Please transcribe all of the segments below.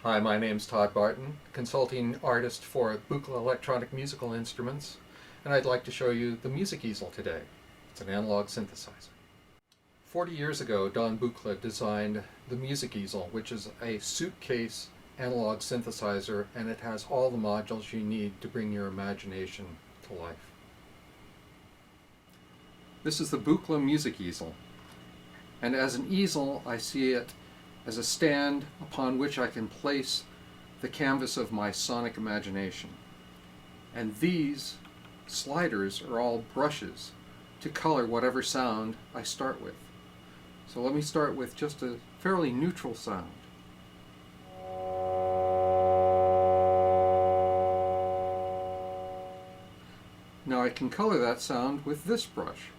Hi, my name's Todd Barton, consulting artist for Buchla electronic musical instruments, and I'd like to show you the music easel today. It's an analog synthesizer. 40 years ago, Don Buchla designed the music easel, which is a suitcase analog synthesizer, and it has all the modules you need to bring your imagination to life. This is the Buchla music easel, and as an easel, I see it as a stand upon which I can place the canvas of my sonic imagination. And these sliders are all brushes to color whatever sound I start with. So let me start with just a fairly neutral sound. Now I can color that sound with this brush.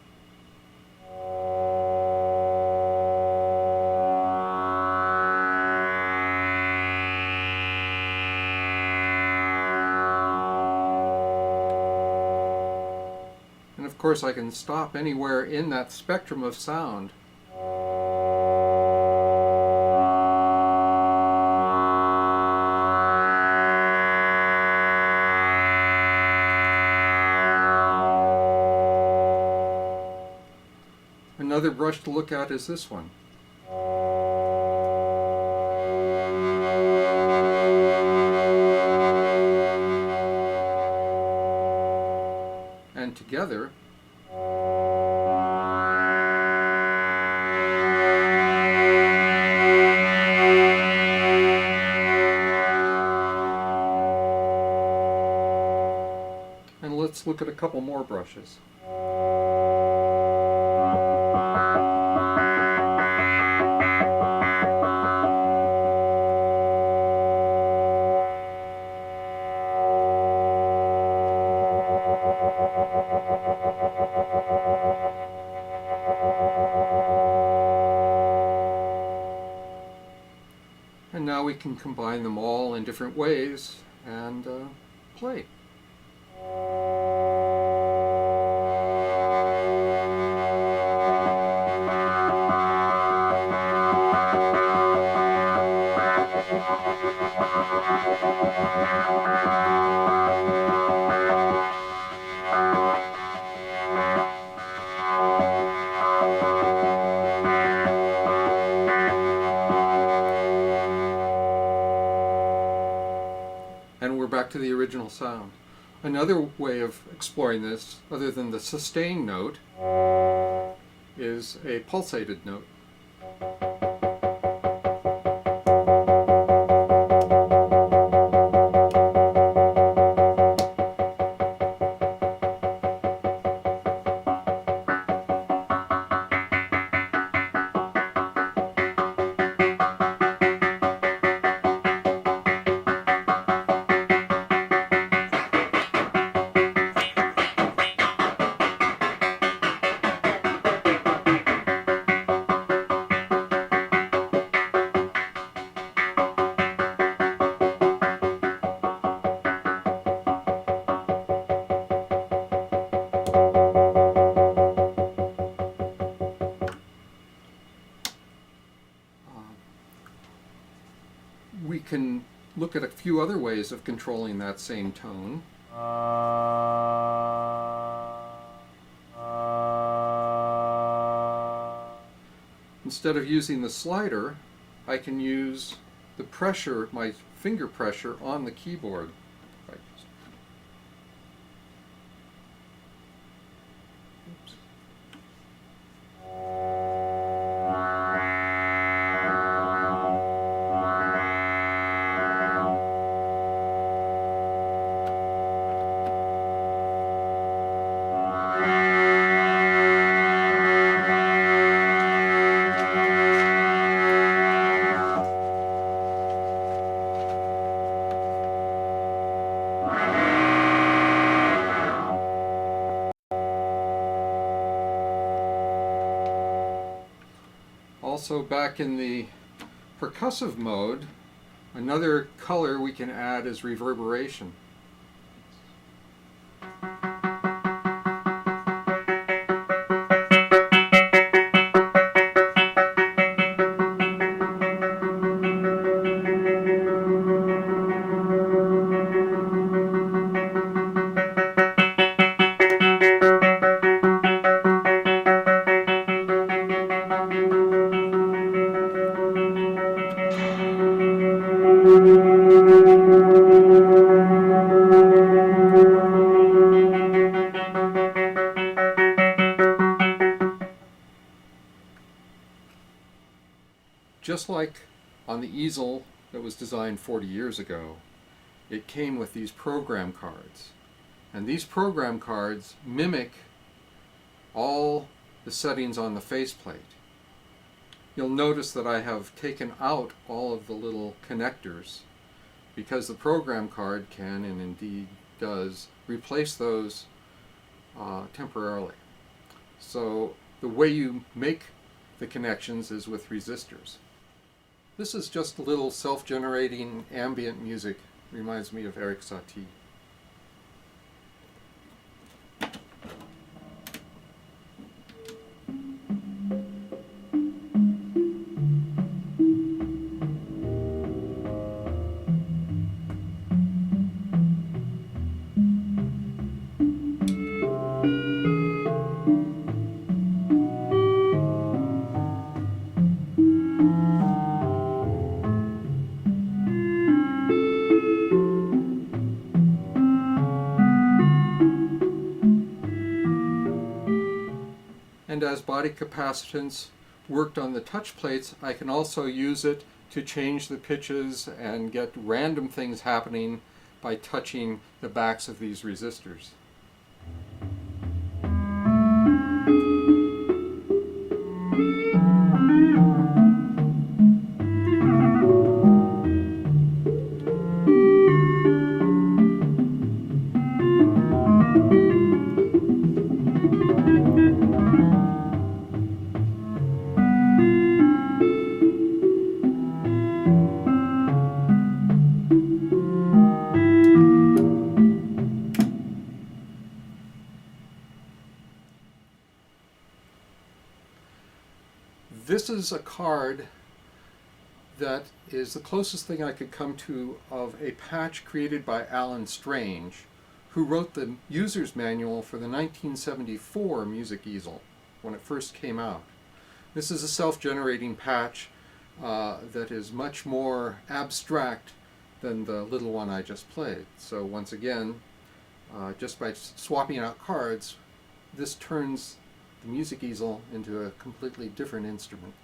And of course I can stop anywhere in that spectrum of sound. Another brush to look at is this one. And together, and let's look at a couple more brushes. And now we can combine them all in different ways and play. And we're back to the original sound. Another way of exploring this, other than the sustained note, is a pulsated note. We can look at a few other ways of controlling that same tone. Instead of using the slider, I can use the pressure, my finger pressure on the keyboard. Right. Oops. Also, back in the percussive mode, another color we can add is reverberation. Just like on the easel that was designed 40 years ago, it came with these program cards. And these program cards mimic all the settings on the faceplate. You'll notice that I have taken out all of the little connectors because the program card can, and indeed does, replace those temporarily. So the way you make the connections is with resistors. This is just a little self-generating ambient music. Reminds me of Eric Satie. And as body capacitance worked on the touch plates, I can also use it to change the pitches and get random things happening by touching the backs of these resistors. This is a card that is the closest thing I could come to of a patch created by Alan Strange, who wrote the user's manual for the 1974 music easel when it first came out. This is a self-generating patch that is much more abstract than the little one I just played. So once again, just by swapping out cards, this turns the music easel into a completely different instrument.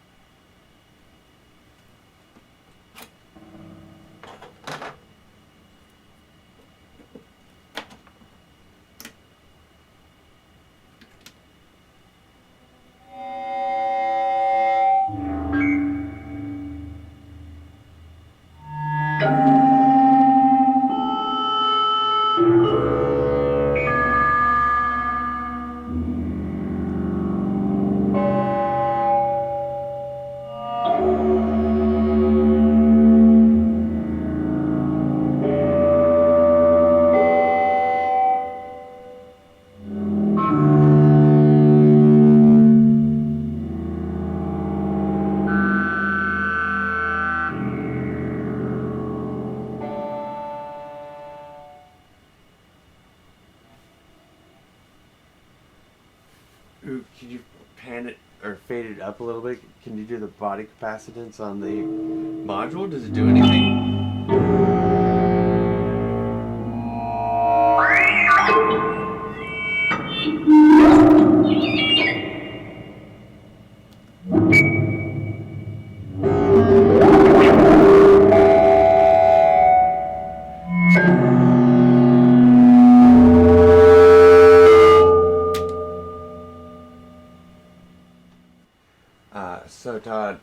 Ooh, could you pan it or fade it up a little bit? Can you do the body capacitance on the module? Does it do anything? So Todd,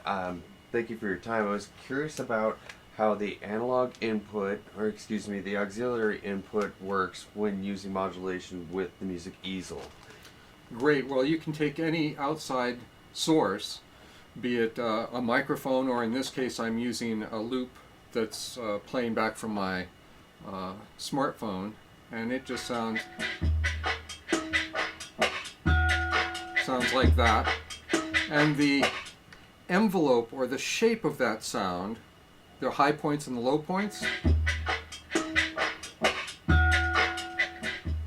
thank you for your time. I was curious about how the analog input, or excuse me, the auxiliary input works when using modulation with the music easel. Great. Well, you can take any outside source, be it a microphone, or in this case I'm using a loop that's playing back from my smartphone, and it just sounds like that. And the envelope or the shape of that sound, the high points and the low points,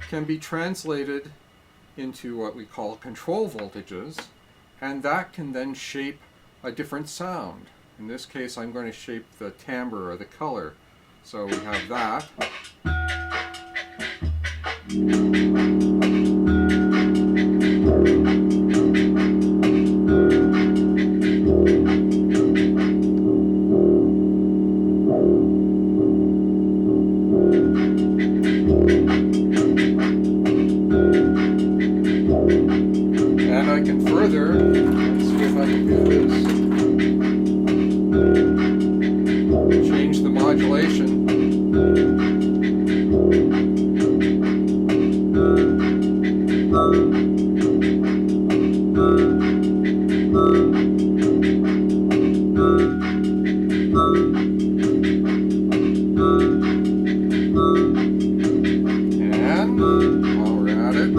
can be translated into what we call control voltages, and that can then shape a different sound. In this case, I'm going to shape the timbre or the color. So we have that. And I can further, let's see if I can do this, change the modulation. And while we're at it,